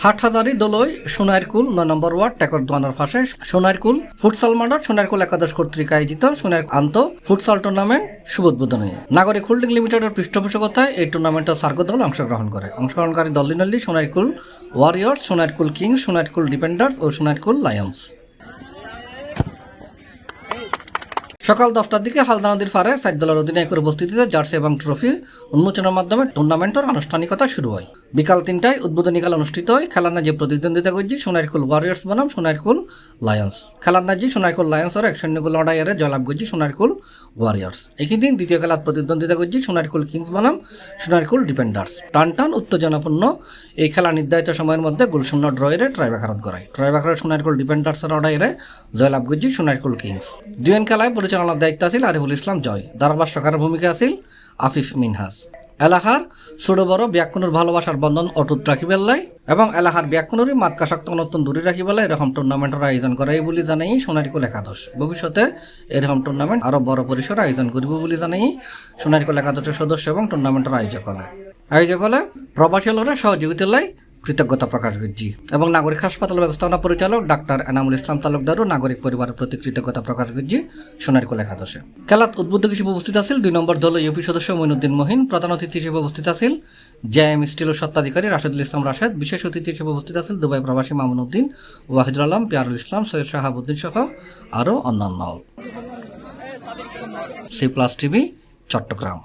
হাটহাজারি দোলই সোনাইরকুল ৯ নম্বর word টেকর দোয়ানার পাশে সোনাইরকুল futsal মাঠত সোনাইরকুল একাদশ কর্তৃক আয়োজিত সোনাইর আন্ত ফুটসাল টুর্নামেন্ট শুভ উদ্বোধনী নাগরিক হোল্ডিং লিমিটেডের পৃষ্ঠপোষকতায় এই টুর্নামেন্টে সার্গো দল অংশগ্রহণ করে। অংশগ্রহণকারী দলটি সোনাইরকুল ওয়ারিয়র্স, সোনাইরকুল কিংস, সোনাইরকুল ডিফেন্ডার্স ও সোনাইরকুল লায়ন্স। সকাল 10টার দিকে হালদা নদীর পাড়ে 4 দলের অধিনায়কের উপস্থিতিতে জার্সি এবং ট্রফি উন্মোচনের মাধ্যমে টুর্নামেন্টের আনুষ্ঠানিকতা শুরু হয়। বিকাল 3টায় উদ্বোধনী খেলা অনুষ্ঠিত হয়। খেলার ন্যায্যে প্রতিদ্বন্দ্বিতা করছে সোনাইরকুল ওয়ারিয়র্স বনাম সোনাইরকুল লায়ন্স। খেলার ন্যায্যে সোনাইরকুল লায়ন্সের 1-0 গোল লড়াইয়ে জয়লাভ করছে সোনাইরকুল ওয়ারিয়র্স। একই দিন দ্বিতীয় খেলার প্রতিদ্বন্দ্বিতা করছে সোনাইরকুল কিংস বনাম সোনাইরকুল ডিফেন্ডার্স। টান উত্তেজনাপূর্ণ এই খেলা নির্ধারিত সময়ের মধ্যে গোলশূন্য ড্রয়ের ট্রাইব্রেকারত গড়ায়। ট্রাইব্রেকারে সোনাইরকুল ডিফেন্ডার্সের লড়াইয়ে জয়লাভ করছে সোনাইরকুল কিংস। জুয়েন খেলায় পরিচালনার দায়িত্ব আছিল আরিফুল ইসলাম জয়। ধারাভাষ্যকারের ভূমিকা আছিল আফিফ মিনহাজ। এলাকার ছোট বড় ব্যাকুণের ভালোবাসার বন্ধন অটুট রাখিবেলাই এবং এলাকার ব্যাকুণেরই মাতকাশক্ত নতুন দূরে রাখিবেলাই এরকম টুর্নামেন্টের আয়োজন করে বলে জানাই সোনাইরকুল একাদশ। ভবিষ্যতে এরকম টুর্নামেন্ট আরও বড় পরিসরে আয়োজন করব বলে জানাই সোনাইরকুল একাদশের সদস্য এবং টুর্নামেন্টের আয়োজক হলে প্রবাসী হলের সহযোগিতায় কৃতজ্ঞতা প্রকাশ করছি এবং নাগরিক হাসপাতাল ব্যবস্থাপনা পরিচালক ডাক্তার এনামুল ইসলাম তালুকদারও নাগরিক পরিবারের প্রতি কৃতজ্ঞতা প্রকাশ করছি সোনাইরকুল একাদশে। খেলাত উদ্বোধক হিসেবে উপস্থিত আছিল 2 নম্বর দল ইউপি সদস্য মইনুদ্দিন মহিন। প্রধান অতিথি হিসেবে উপস্থিত আছিল জেএম স্টিলের স্বত্বাধিকারী রাশেদুল ইসলাম রাশেদ। বিশেষ অতিথি হিসেবে উপস্থিত আছিল দুবাই প্রবাসী মামুন উদ্দিন, ওয়াহিদুল আলম, পিয়ারুল ইসলাম, সৈয়দ শাহাবুদ্দিন সহ আরও অন্যান্য। C+ TV Chittagong.